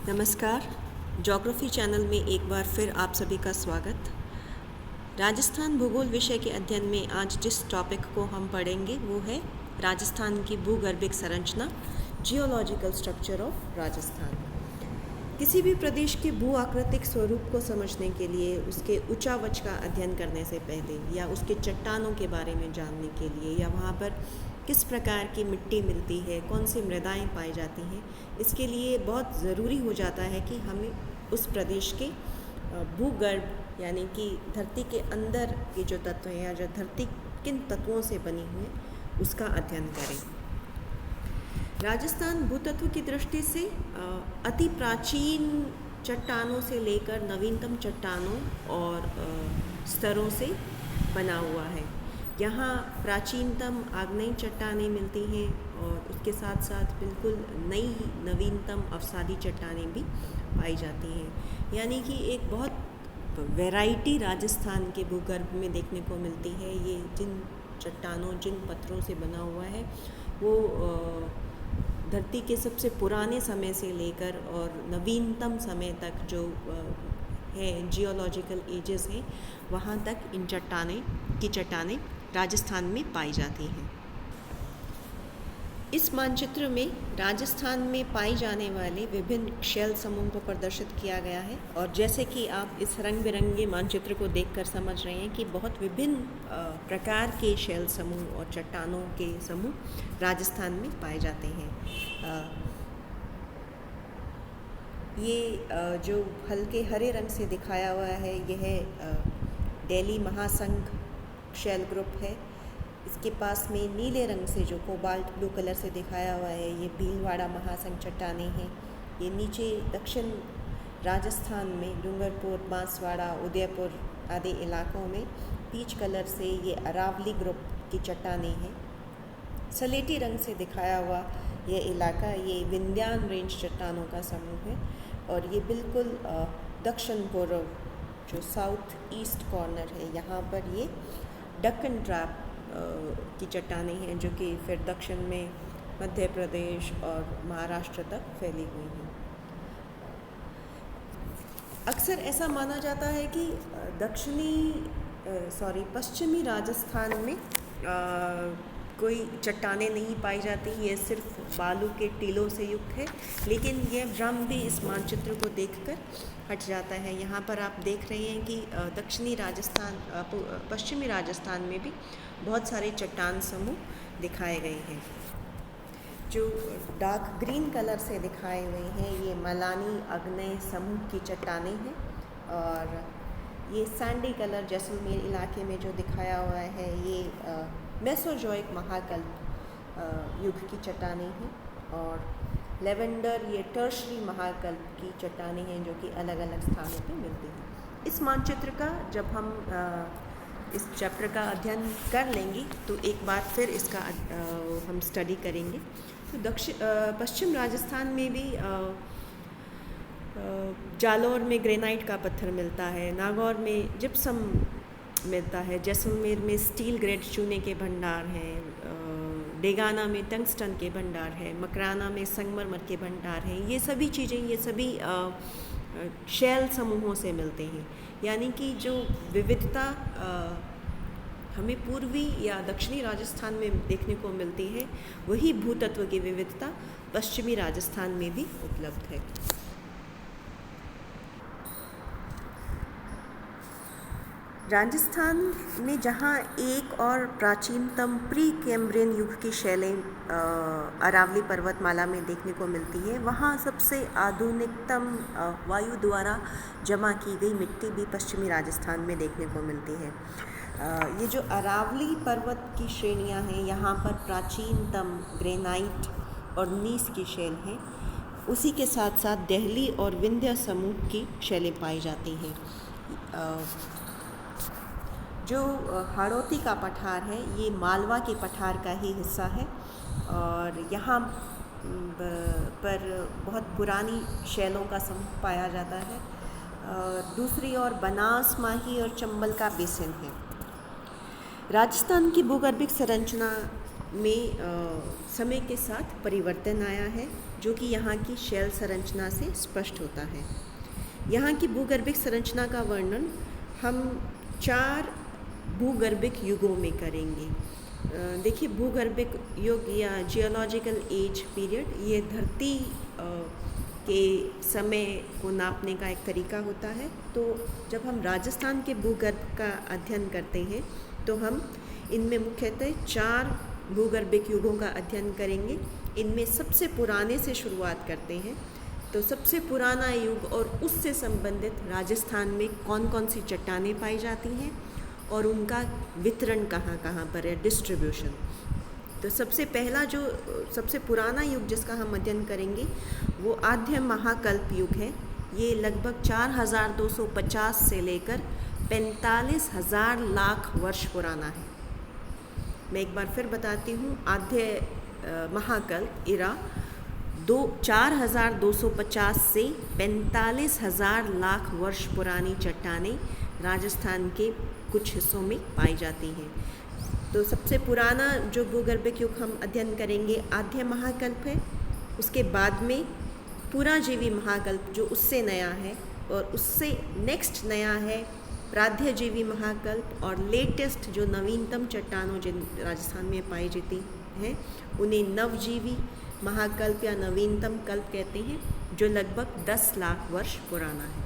नमस्कार। Geography channel में एक बार फिर आप सभी का स्वागत। राजस्थान भूगोल विषय के अध्ययन में आज जिस टॉपिक को हम पढ़ेंगे वो है राजस्थान की भूगर्भिक संरचना, जियोलॉजिकल स्ट्रक्चर ऑफ राजस्थान। किसी भी प्रदेश के भू आकृतिक स्वरूप को समझने के लिए उसके ऊंचावच का अध्ययन करने से पहले या उसके चट्टानों के बारे में जानने के लिए या वहाँ पर किस प्रकार की मिट्टी मिलती है, कौन सी मृदाएं पाई जाती हैं, इसके लिए बहुत ज़रूरी हो जाता है कि हमें उस प्रदेश के भूगर्भ यानी कि धरती के अंदर के जो तत्व हैं या जो धरती किन तत्वों से बनी हुई है उसका अध्ययन करें। राजस्थान भूतत्व की दृष्टि से अति प्राचीन चट्टानों से लेकर नवीनतम चट्टानों और स्तरों से बना हुआ है। यहाँ प्राचीनतम आग्नेय चट्टानें मिलती हैं और उसके साथ साथ बिल्कुल नई नवीनतम अवसादी चट्टानें भी पाई जाती हैं। यानी कि एक बहुत वैरायटी राजस्थान के भूगर्भ में देखने को मिलती है। ये जिन चट्टानों जिन पत्थरों से बना हुआ है वो धरती के सबसे पुराने समय से लेकर और नवीनतम समय तक जो है जियोलॉजिकल एजेस हैं वहाँ तक इन चट्टानें राजस्थान में पाई जाती हैं। इस मानचित्र में राजस्थान में पाई जाने वाले विभिन्न शैल समूहों को प्रदर्शित किया गया है और जैसे कि आप इस रंग बिरंगे मानचित्र को देखकर समझ रहे हैं कि बहुत विभिन्न प्रकार के शैल समूह और चट्टानों के समूह राजस्थान में पाए जाते हैं। ये जो हल्के हरे रंग से दिखाया हुआ है यह दिल्ली महासंघ शैल ग्रुप है। इसके पास में नीले रंग से जो कोबाल्ट ब्लू कलर से दिखाया हुआ है ये भीलवाड़ा महासंघ चट्टानें हैं। ये नीचे दक्षिण राजस्थान में डूंगरपुर, बांसवाड़ा, उदयपुर आदि इलाकों में पीच कलर से ये अरावली ग्रुप की चट्टानें हैं। सलेटी रंग से दिखाया हुआ ये इलाका ये विंध्यान रेंज चट्टानों का समूह है और ये बिल्कुल दक्षिण पूर्व जो साउथ ईस्ट कॉर्नर है यहाँ पर ये डक्कन ट्रैप की चट्टानें हैं जो कि फिर दक्षिण में मध्य प्रदेश और महाराष्ट्र तक फैली हुई हैं। अक्सर ऐसा माना जाता है कि पश्चिमी राजस्थान में कोई चट्टानें नहीं पाई जाती, ये सिर्फ बालू के टीलों से युक्त है, लेकिन यह भ्रम भी इस मानचित्र को देखकर हट जाता है। यहाँ पर आप देख रहे हैं कि पश्चिमी राजस्थान में भी बहुत सारे चट्टान समूह दिखाए गए हैं। जो डार्क ग्रीन कलर से दिखाए हुए हैं ये मलानी आग्नेय समूह की चट्टानें हैं और ये सैंडी कलर जैसलमेर इलाके में जो दिखाया हुआ है ये मेसोजोइक महाकल्प युग की चट्टानें हैं और लेवेंडर ये टर्शरी महाकल्प की चट्टानें हैं जो कि अलग अलग स्थानों पे मिलती हैं। इस मानचित्र का जब हम इस चैप्टर का अध्ययन कर लेंगे तो एक बार फिर इसका हम स्टडी करेंगे। तो पश्चिम राजस्थान में भी जालौर में ग्रेनाइट का पत्थर मिलता है, नागौर में जिप्सम मिलता है, जैसलमेर में स्टील ग्रेड चूने के भंडार हैं, डेगाना में टंगस्टन के भंडार है, मकराना में संगमरमर के भंडार हैं। ये सभी चीज़ें ये सभी शैल समूहों से मिलते हैं। यानी कि जो विविधता हमें पूर्वी या दक्षिणी राजस्थान में देखने को मिलती है वही भूतत्व की विविधता पश्चिमी राजस्थान में भी उपलब्ध है। राजस्थान में जहाँ एक और प्राचीनतम प्री कैम्ब्रियन युग की शैलें अरावली पर्वतमाला में देखने को मिलती है, वहाँ सबसे आधुनिकतम वायु द्वारा जमा की गई मिट्टी भी पश्चिमी राजस्थान में देखने को मिलती है। ये जो अरावली पर्वत की श्रेणियाँ हैं यहाँ पर प्राचीनतम ग्रेनाइट और नीस की शैल हैं। उसी के साथ साथ दिल्ली और विंध्य समूह की शैलें पाई जाती हैं। जो हाड़ौती का पठार है ये मालवा के पठार का ही हिस्सा है और यहाँ पर बहुत पुरानी शैलों का समूह पाया जाता है। दूसरी ओर बनास, माही और चंबल का बेसिन है। राजस्थान की भूगर्भिक संरचना में समय के साथ परिवर्तन आया है। जो कि यहाँ की शैल संरचना से स्पष्ट होता है। यहाँ की भूगर्भिक संरचना का वर्णन हम 4 भूगर्भिक युगों में करेंगे। देखिए, भूगर्भिक युग या जियोलॉजिकल एज पीरियड, ये धरती के समय को नापने का एक तरीका होता है। तो जब हम राजस्थान के भूगर्भ का अध्ययन करते हैं तो हम इनमें मुख्यतः 4 भूगर्भिक युगों का अध्ययन करेंगे। इनमें सबसे पुराने से शुरुआत करते हैं। तो सबसे पुराना युग और उससे संबंधित राजस्थान में कौन कौन सी चट्टानें पाई जाती हैं और उनका वितरण कहाँ कहाँ पर है, डिस्ट्रीब्यूशन। तो सबसे पहला जो सबसे पुराना युग जिसका हम अध्ययन करेंगे वो आद्य महाकल्प युग है। ये लगभग 4250 से लेकर 45,000 लाख वर्ष पुराना है। मैं एक बार फिर बताती हूँ, आद्य महाकल्प इरा 4250 से 45,000 लाख वर्ष पुरानी चट्टानें राजस्थान के कुछ हिस्सों में पाई जाती हैं। तो सबसे पुराना जो भूगर्भिक युग हम अध्ययन करेंगे आद्य महाकल्प है। उसके बाद में पुराजीवी महाकल्प जो उससे नया है, और उससे नेक्स्ट नया है प्राध्यजीवी महाकल्प, और लेटेस्ट जो नवीनतम चट्टानों जिन राजस्थान में पाई जाती हैं उन्हें नवजीवी महाकल्प या नवीनतम कल्प कहते हैं, जो लगभग 10 लाख वर्ष पुराना है।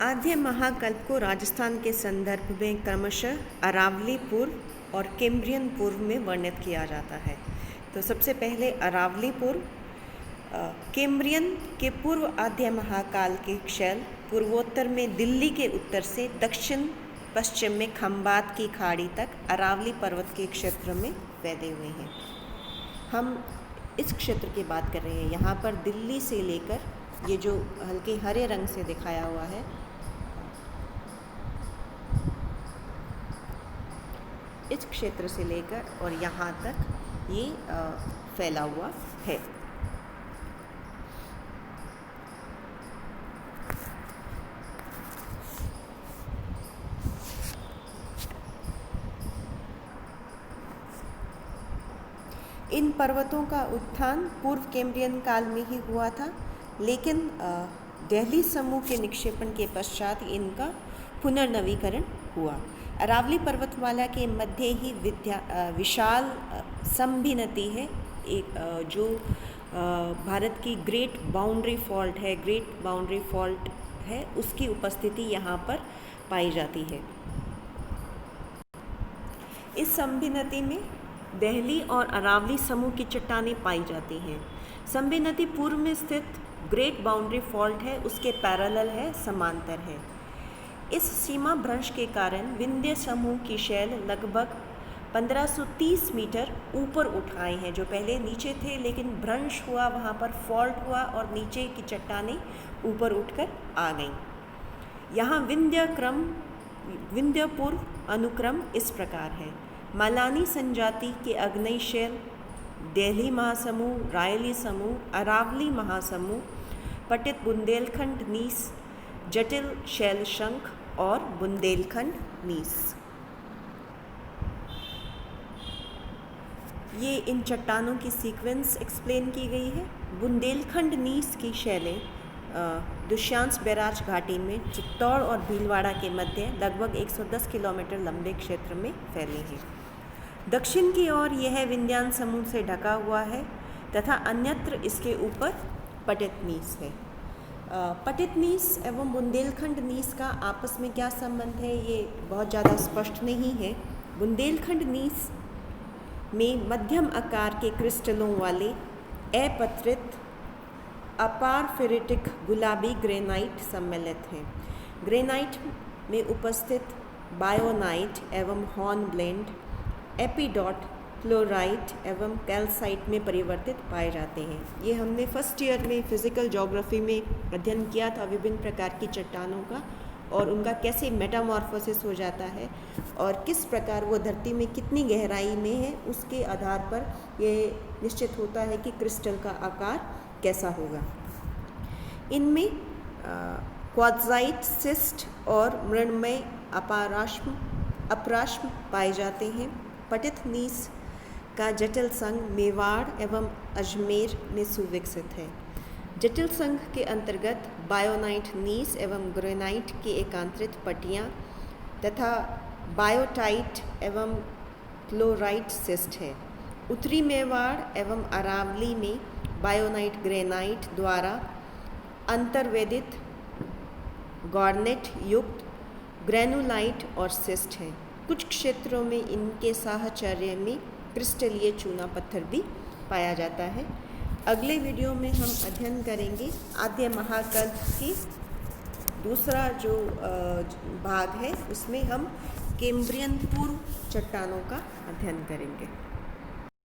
आद्य महाकल्प को राजस्थान के संदर्भ में क्रमशः अरावली पूर्व और कैम्ब्रियन पूर्व में वर्णित किया जाता है। तो सबसे पहले अरावली पूर्व, कैम्ब्रियन के पूर्व आद्य महाकाल के शैल पूर्वोत्तर में दिल्ली के उत्तर से दक्षिण पश्चिम में खंबात की खाड़ी तक अरावली पर्वत के क्षेत्र में फैले हुए हैं। हम इस क्षेत्र की बात कर रहे हैं। यहाँ पर दिल्ली से लेकर ये जो हल्के हरे रंग से दिखाया हुआ है, इस क्षेत्र से लेकर और यहाँ तक ये फैला हुआ है। इन पर्वतों का उत्थान पूर्व कैम्ब्रियन काल में ही हुआ था, लेकिन दिल्ली समूह के निक्षेपण के पश्चात इनका पुनर्नवीकरण हुआ। अरावली पर्वतमाला के मध्य ही विशाल संभिनति है, एक जो भारत की ग्रेट बाउंड्री फॉल्ट है, उसकी उपस्थिति यहाँ पर पाई जाती है। इस संभिनति में दिल्ली और अरावली समूह की चट्टानें पाई जाती हैं। संभिनति पूर्व में स्थित ग्रेट बाउंड्री फॉल्ट है, उसके पैरेलल है, समांतर है। इस सीमा भ्रंश के कारण विंध्य समूह की शैल लगभग 1530 मीटर ऊपर उठ आए हैं। जो पहले नीचे थे, लेकिन भ्रंश हुआ, वहाँ पर फॉल्ट हुआ और नीचे की चट्टानें ऊपर उठकर आ गईं। यहाँ विंध्य पूर्व अनुक्रम इस प्रकार है: मलानी संजाति के अग्नेय शैल, दिल्ली महासमूह, रायली समूह, अरावली महासमूह, पटित बुंदेलखंड नीस, जटिल शैल शंख और बुंदेलखंड नीस। ये इन चट्टानों की सीक्वेंस एक्सप्लेन की गई है। बुंदेलखंड नीस की शैलें दुष्यांश बैराज घाटी में चित्तौड़ और भीलवाड़ा के मध्य लगभग 110 किलोमीटर लंबे क्षेत्र में फैली हैं। दक्षिण की ओर यह विंध्यान समूह से ढका हुआ है तथा अन्यत्र इसके ऊपर पटित नीस है। पटित नीस एवं बुंदेलखंड नीस का आपस में क्या संबंध है, ये बहुत ज़्यादा स्पष्ट नहीं है। बुंदेलखंड नीस में मध्यम आकार के क्रिस्टलों वाले अपत्रित अपारफेरिटिक गुलाबी ग्रेनाइट सम्मिलित हैं। ग्रेनाइट में उपस्थित बायोनाइट एवं हॉर्नब्लेंड एपिडॉट फ्लोराइट एवं कैल्साइट में परिवर्तित पाए जाते हैं। ये हमने फर्स्ट ईयर में फिज़िकल ज्योग्राफी में अध्ययन किया था, विभिन्न प्रकार की चट्टानों का और उनका कैसे मेटामॉर्फोसिस हो जाता है और किस प्रकार वो धरती में कितनी गहराई में है, उसके आधार पर ये निश्चित होता है कि क्रिस्टल का आकार कैसा होगा। इनमें क्वार्ट्ज़ाइट सिस्ट और मृण्मय अपराश्म पाए जाते हैं। पटित नीस का जटिल संघ मेवाड़ एवं अजमेर में सुविकसित है। जटिल संघ के अंतर्गत बायोनाइट नीस एवं ग्रेनाइट की एकांतरित पट्टियाँ तथा बायोटाइट एवं क्लोराइट सिस्ट है। उत्तरी मेवाड़ एवं अरावली में बायोनाइट ग्रेनाइट द्वारा अंतर्वेदित गार्नेट युक्त ग्रेनुलाइट और सिस्ट है। कुछ क्षेत्रों में इनके साहचर्य में क्रिस्टलीय चूना पत्थर भी पाया जाता है। अगले वीडियो में हम अध्ययन करेंगे आद्य महाकल्प की दूसरा जो भाग है, उसमें हम कैम्ब्रियन पूर्व चट्टानों का अध्ययन करेंगे।